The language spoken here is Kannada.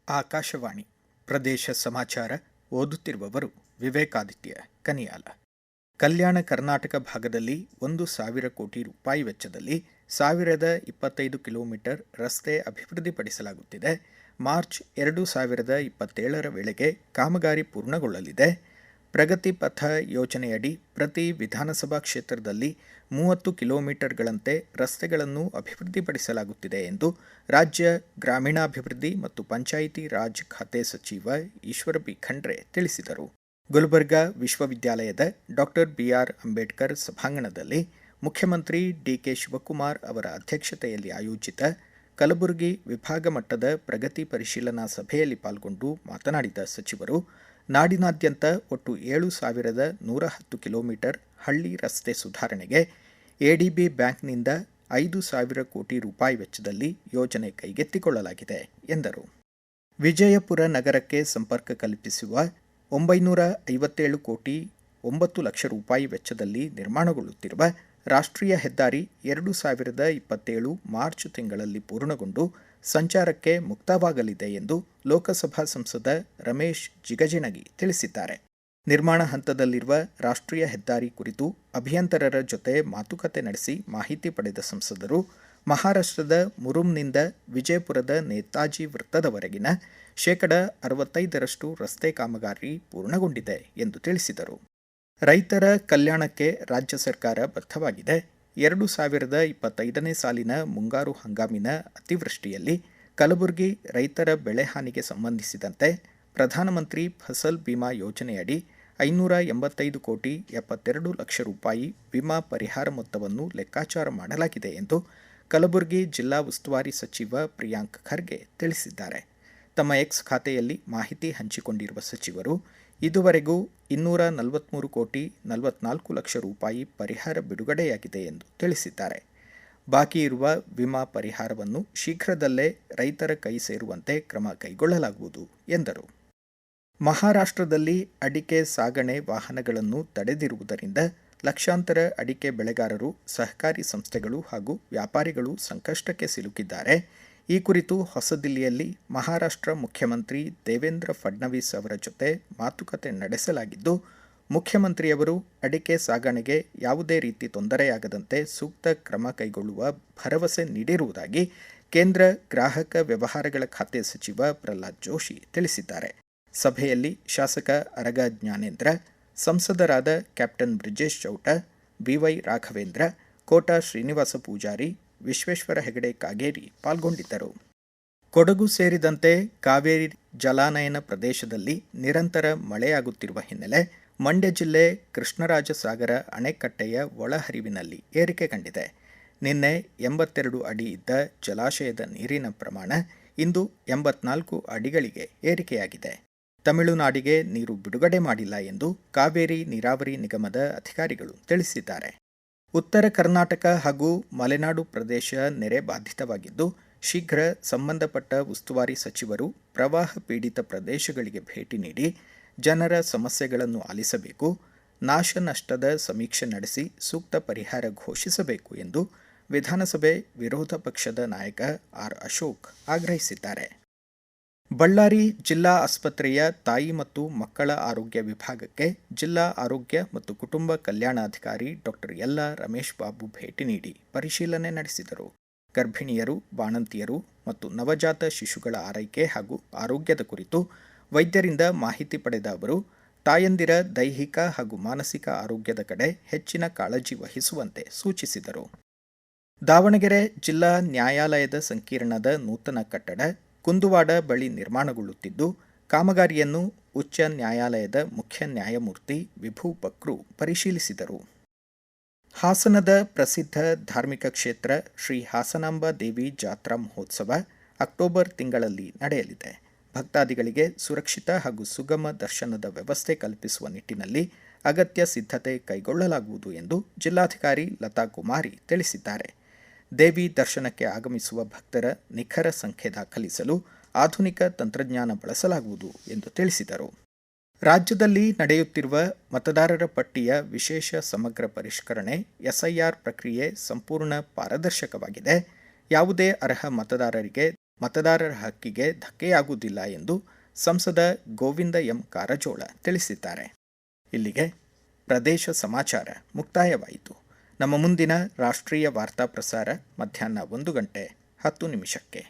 ಆಕಾಶವಾಣಿ ಪ್ರದೇಶ ಸಮಾಚಾರ ಓದುತ್ತಿರುವವರು ವಿವೇಕಾದಿತ್ಯ ಕನಿಯಾಲ. ಕಲ್ಯಾಣ ಕರ್ನಾಟಕ ಭಾಗದಲ್ಲಿ 1,000 ಕೋಟಿ ರೂಪಾಯಿ ವೆಚ್ಚದಲ್ಲಿ 1,025 ಕಿಲೋಮೀಟರ್ ರಸ್ತೆ ಅಭಿವೃದ್ಧಿಪಡಿಸಲಾಗುತ್ತಿದೆ. ಮಾರ್ಚ್ 2027ರ ವೇಳೆಗೆ ಕಾಮಗಾರಿ ಪೂರ್ಣಗೊಳ್ಳಲಿದೆ. ಪ್ರಗತಿ ಪಥ ಯೋಜನೆಯಡಿ ಪ್ರತಿ ವಿಧಾನಸಭಾ ಕ್ಷೇತ್ರದಲ್ಲಿ 30 ಕಿಲೋಮೀಟರ್ಗಳಂತೆ ರಸ್ತೆಗಳನ್ನು ಅಭಿವೃದ್ಧಿಪಡಿಸಲಾಗುತ್ತಿದೆ ಎಂದು ರಾಜ್ಯ ಗ್ರಾಮೀಣಾಭಿವೃದ್ಧಿ ಮತ್ತು ಪಂಚಾಯಿತಿ ರಾಜ್ ಖಾತೆ ಸಚಿವ ಈಶ್ವರ ಬಿ ಖಂಡ್ರೆ ತಿಳಿಸಿದರು. ಗುಲ್ಬರ್ಗಾ ವಿಶ್ವವಿದ್ಯಾಲಯದ ಡಾಕ್ಟರ್ ಬಿಆರ್ ಅಂಬೇಡ್ಕರ್ ಸಭಾಂಗಣದಲ್ಲಿ ಮುಖ್ಯಮಂತ್ರಿ ಡಿಕೆ ಶಿವಕುಮಾರ್ ಅವರ ಅಧ್ಯಕ್ಷತೆಯಲ್ಲಿ ಆಯೋಜಿತ ಕಲಬುರಗಿ ವಿಭಾಗ ಮಟ್ಟದ ಪ್ರಗತಿ ಪರಿಶೀಲನಾ ಸಭೆಯಲ್ಲಿ ಪಾಲ್ಗೊಂಡು ಮಾತನಾಡಿದ ಸಚಿವರು, ನಾಡಿನಾದ್ಯಂತ ಒಟ್ಟು 7,110 ಕಿಲೋಮೀಟರ್ ಹಳ್ಳಿ ರಸ್ತೆ ಸುಧಾರಣೆಗೆ ಎಡಿಬಿ ಬ್ಯಾಂಕ್ನಿಂದ 5,000 ಕೋಟಿ ರೂಪಾಯಿ ವೆಚ್ಚದಲ್ಲಿ ಯೋಜನೆ ಕೈಗೆತ್ತಿಕೊಳ್ಳಲಾಗಿದೆ ಎಂದರು. ವಿಜಯಪುರ ನಗರಕ್ಕೆ ಸಂಪರ್ಕ ಕಲ್ಪಿಸುವ 957 ಕೋಟಿ 9 ಲಕ್ಷ ರೂಪಾಯಿ ವೆಚ್ಚದಲ್ಲಿ ನಿರ್ಮಾಣಗೊಳ್ಳುತ್ತಿರುವ ರಾಷ್ಟ್ರೀಯ ಹೆದ್ದಾರಿ 2027 ಮಾರ್ಚ್ ತಿಂಗಳಲ್ಲಿ ಪೂರ್ಣಗೊಂಡು ಸಂಚಾರಕ್ಕೆ ಮುಕ್ತವಾಗಲಿದೆ ಎಂದು ಲೋಕಸಭಾ ಸಂಸದ ರಮೇಶ್ ಜಿಗಜಿಣಗಿ ತಿಳಿಸಿದ್ದಾರೆ. ನಿರ್ಮಾಣ ಹಂತದಲ್ಲಿರುವ ರಾಷ್ಟ್ರೀಯ ಹೆದ್ದಾರಿ ಕುರಿತು ಅಭಿಯಂತರರ ಜೊತೆ ಮಾತುಕತೆ ನಡೆಸಿ ಮಾಹಿತಿ ಪಡೆದ ಸಂಸದರು, ಮಹಾರಾಷ್ಟ್ರದ ಮುರುಮ್ನಿಂದ ವಿಜಯಪುರದ ನೇತಾಜಿ ವೃತ್ತದವರೆಗಿನ 65% ರಸ್ತೆ ಕಾಮಗಾರಿ ಪೂರ್ಣಗೊಂಡಿದೆ ಎಂದು ತಿಳಿಸಿದರು. ರೈತರ ಕಲ್ಯಾಣಕ್ಕೆ ರಾಜ್ಯ ಸರ್ಕಾರ ಬದ್ಧವಾಗಿದೆ. 2025ನೇ ಸಾಲಿನ ಮುಂಗಾರು ಹಂಗಾಮಿನ ಅತಿವೃಷ್ಟಿಯಲ್ಲಿ ಕಲಬುರಗಿ ರೈತರ ಬೆಳೆ ಹಾನಿಗೆ ಸಂಬಂಧಿಸಿದಂತೆ ಪ್ರಧಾನಮಂತ್ರಿ ಫಸಲ್ ಬಿಮಾ ಯೋಜನೆಯಡಿ 585 ಕೋಟಿ 72 ಲಕ್ಷ ರೂಪಾಯಿ ವಿಮಾ ಪರಿಹಾರ ಮೊತ್ತವನ್ನು ಲೆಕ್ಕಾಚಾರ ಮಾಡಲಾಗಿದೆ ಎಂದು ಕಲಬುರಗಿ ಜಿಲ್ಲಾ ಉಸ್ತುವಾರಿ ಸಚಿವ ಪ್ರಿಯಾಂಕ್ ಖರ್ಗೆ ತಿಳಿಸಿದ್ದಾರೆ. ತಮ್ಮ ಎಕ್ಸ್ ಖಾತೆಯಲ್ಲಿ ಮಾಹಿತಿ ಹಂಚಿಕೊಂಡಿರುವ ಸಚಿವರು, ಇದುವರೆಗೂ 243 ಕೋಟಿ 44 ಲಕ್ಷ ರೂಪಾಯಿ ಪರಿಹಾರ ಬಿಡುಗಡೆಯಾಗಿದೆ ಎಂದು ತಿಳಿಸಿದ್ದಾರೆ. ಬಾಕಿ ಇರುವ ವಿಮಾ ಪರಿಹಾರವನ್ನು ಶೀಘ್ರದಲ್ಲೇ ರೈತರ ಕೈ ಸೇರುವಂತೆ ಕ್ರಮ ಕೈಗೊಳ್ಳಲಾಗುವುದು ಎಂದರು. ಮಹಾರಾಷ್ಟ್ರದಲ್ಲಿ ಅಡಿಕೆ ಸಾಗಣೆ ವಾಹನಗಳನ್ನು ತಡೆದಿರುವುದರಿಂದ ಲಕ್ಷಾಂತರ ಅಡಿಕೆ ಬೆಳೆಗಾರರು, ಸಹಕಾರಿ ಸಂಸ್ಥೆಗಳು ಹಾಗೂ ವ್ಯಾಪಾರಿಗಳು ಸಂಕಷ್ಟಕ್ಕೆ ಸಿಲುಕಿದ್ದಾರೆ. ಈ ಕುರಿತು ಹೊಸದಿಲ್ಲಿಯಲ್ಲಿ ಮಹಾರಾಷ್ಟ್ರ ಮುಖ್ಯಮಂತ್ರಿ ದೇವೇಂದ್ರ ಫಡ್ನವೀಸ್ ಅವರ ಜೊತೆ ಮಾತುಕತೆ ನಡೆಸಲಾಗಿದ್ದು, ಮುಖ್ಯಮಂತ್ರಿಯವರು ಅಡಿಕೆ ಸಾಗಣೆಗೆ ಯಾವುದೇ ರೀತಿ ತೊಂದರೆಯಾಗದಂತೆ ಸೂಕ್ತ ಕ್ರಮ ಕೈಗೊಳ್ಳುವ ಭರವಸೆ ನೀಡಿರುವುದಾಗಿ ಕೇಂದ್ರ ಗ್ರಾಹಕ ವ್ಯವಹಾರಗಳ ಖಾತೆ ಸಚಿವ ಪ್ರಹ್ಲಾದ್ ಜೋಶಿ ತಿಳಿಸಿದ್ದಾರೆ. ಸಭೆಯಲ್ಲಿ ಶಾಸಕ ಅರಗ ಜ್ಞಾನೇಂದ್ರ, ಸಂಸದರಾದ ಕ್ಯಾಪ್ಟನ್ ಬ್ರಿಜೇಶ್ ಚೌಟ, ಬಿವೈ ರಾಘವೇಂದ್ರ, ಕೋಟಾ ಶ್ರೀನಿವಾಸ ಪೂಜಾರಿ, ವಿಶ್ವೇಶ್ವರ ಹೆಗಡೆ ಕಾಗೇರಿ ಪಾಲ್ಗೊಂಡಿದ್ದರು. ಕೊಡಗು ಸೇರಿದಂತೆ ಕಾವೇರಿ ಜಲಾನಯನ ಪ್ರದೇಶದಲ್ಲಿ ನಿರಂತರ ಮಳೆಯಾಗುತ್ತಿರುವ ಹಿನ್ನೆಲೆ ಮಂಡ್ಯ ಜಿಲ್ಲೆ ಕೃಷ್ಣರಾಜಸಾಗರ ಅಣೆಕಟ್ಟೆಯ ಒಳಹರಿವಿನಲ್ಲಿ ಏರಿಕೆ ಕಂಡಿದೆ. ನಿನ್ನೆ 82 ಅಡಿ ಇದ್ದ ಜಲಾಶಯದ ನೀರಿನ ಪ್ರಮಾಣ ಇಂದು 84 ಅಡಿಗಳಿಗೆ ಏರಿಕೆಯಾಗಿದೆ. ತಮಿಳುನಾಡಿಗೆ ನೀರು ಬಿಡುಗಡೆ ಮಾಡಿಲ್ಲ ಎಂದು ಕಾವೇರಿ ನೀರಾವರಿ ನಿಗಮದ ಅಧಿಕಾರಿಗಳು ತಿಳಿಸಿದ್ದಾರೆ. ಉತ್ತರ ಕರ್ನಾಟಕ ಹಾಗೂ ಮಲೆನಾಡು ಪ್ರದೇಶ ನೆರೆ ಬಾಧಿತವಾಗಿದ್ದು, ಶೀಘ್ರ ಸಂಬಂಧಪಟ್ಟ ಉಸ್ತುವಾರಿ ಸಚಿವರು ಪ್ರವಾಹ ಪೀಡಿತ ಪ್ರದೇಶಗಳಿಗೆ ಭೇಟಿ ನೀಡಿ ಜನರ ಸಮಸ್ಯೆಗಳನ್ನು ಆಲಿಸಬೇಕು, ನಾಶ ನಷ್ಟದ ಸಮೀಕ್ಷೆ ನಡೆಸಿ ಸೂಕ್ತ ಪರಿಹಾರ ಘೋಷಿಸಬೇಕು ಎಂದು ವಿಧಾನಸಭೆ ವಿರೋಧ ಪಕ್ಷದ ನಾಯಕ ಆರ್ ಅಶೋಕ್ ಆಗ್ರಹಿಸಿದ್ದಾರೆ. ಬಳ್ಳಾರಿ ಜಿಲ್ಲಾ ಆಸ್ಪತ್ರೆಯ ತಾಯಿ ಮತ್ತು ಮಕ್ಕಳ ಆರೋಗ್ಯ ವಿಭಾಗಕ್ಕೆ ಜಿಲ್ಲಾ ಆರೋಗ್ಯ ಮತ್ತು ಕುಟುಂಬ ಕಲ್ಯಾಣಾಧಿಕಾರಿ ಡಾಕ್ಟರ್ ಯಲ್ಲ ರಮೇಶ್ ಬಾಬು ಭೇಟಿ ನೀಡಿ ಪರಿಶೀಲನೆ ನಡೆಸಿದರು. ಗರ್ಭಿಣಿಯರು, ಬಾಣಂತಿಯರು ಮತ್ತು ನವಜಾತ ಶಿಶುಗಳ ಆರೈಕೆ ಹಾಗೂ ಆರೋಗ್ಯದ ಕುರಿತು ವೈದ್ಯರಿಂದ ಮಾಹಿತಿ ಪಡೆದ ಅವರು, ತಾಯಂದಿರ ದೈಹಿಕ ಹಾಗೂ ಮಾನಸಿಕ ಆರೋಗ್ಯದ ಕಡೆ ಹೆಚ್ಚಿನ ಕಾಳಜಿ ವಹಿಸುವಂತೆ ಸೂಚಿಸಿದರು. ದಾವಣಗೆರೆ ಜಿಲ್ಲಾ ನ್ಯಾಯಾಲಯದ ಸಂಕೀರ್ಣದ ನೂತನ ಕಟ್ಟಡ ಕುಂದುವಾಡ ಬಳಿ ನಿರ್ಮಾಣಗೊಳ್ಳುತ್ತಿದ್ದು, ಕಾಮಗಾರಿಯನ್ನು ಉಚ್ಚ ನ್ಯಾಯಾಲಯದ ಮುಖ್ಯ ನ್ಯಾಯಮೂರ್ತಿ ವಿಭು ಬಕ್ರು ಪರಿಶೀಲಿಸಿದರು. ಹಾಸನದ ಪ್ರಸಿದ್ಧ ಧಾರ್ಮಿಕ ಕ್ಷೇತ್ರ ಶ್ರೀ ಹಾಸನಾಂಬ ದೇವಿ ಜಾತ್ರಾ ಮಹೋತ್ಸವ ಅಕ್ಟೋಬರ್ ತಿಂಗಳಲ್ಲಿ ನಡೆಯಲಿದೆ. ಭಕ್ತಾದಿಗಳಿಗೆ ಸುರಕ್ಷಿತ ಹಾಗೂ ಸುಗಮ ದರ್ಶನದ ವ್ಯವಸ್ಥೆ ಕಲ್ಪಿಸುವ ನಿಟ್ಟಿನಲ್ಲಿ ಅಗತ್ಯ ಸಿದ್ಧತೆ ಕೈಗೊಳ್ಳಲಾಗುವುದು ಎಂದು ಜಿಲ್ಲಾಧಿಕಾರಿ ಲತಾ ಕುಮಾರಿ ತಿಳಿಸಿದ್ದಾರೆ. ದೇವಿ ದರ್ಶನಕ್ಕೆ ಆಗಮಿಸುವ ಭಕ್ತರ ನಿಖರ ಸಂಖ್ಯೆ ದಾಖಲಿಸಲು ಆಧುನಿಕ ತಂತ್ರಜ್ಞಾನ ಬಳಸಲಾಗುವುದು ಎಂದು ತಿಳಿಸಿದರು. ರಾಜ್ಯದಲ್ಲಿ ನಡೆಯುತ್ತಿರುವ ಮತದಾರರ ಪಟ್ಟಿಯ ವಿಶೇಷ ಸಮಗ್ರ ಪರಿಷ್ಕರಣೆ ಎಸ್ಐಆರ್ ಪ್ರಕ್ರಿಯೆ ಸಂಪೂರ್ಣ ಪಾರದರ್ಶಕವಾಗಿದೆ. ಯಾವುದೇ ಅರ್ಹ ಮತದಾರರಿಗೆ ಮತದಾರರ ಹಕ್ಕಿಗೆ ಧಕ್ಕೆಯಾಗುವುದಿಲ್ಲ ಎಂದು ಸಂಸದ ಗೋವಿಂದ ಎಂ ಕಾರಜೋಳ ತಿಳಿಸಿದ್ದಾರೆ. ಇಲ್ಲಿಗೆ ಪ್ರದೇಶ ಸಮಾಚಾರ ಮುಕ್ತಾಯವಾಯಿತು. ನಮ್ಮ ಮುಂದಿನ ರಾಷ್ಟ್ರೀಯ ವಾರ್ತಾ ಪ್ರಸಾರ ಮಧ್ಯಾಹ್ನ 1:10 ನಿಮಿಷಕ್ಕೆ.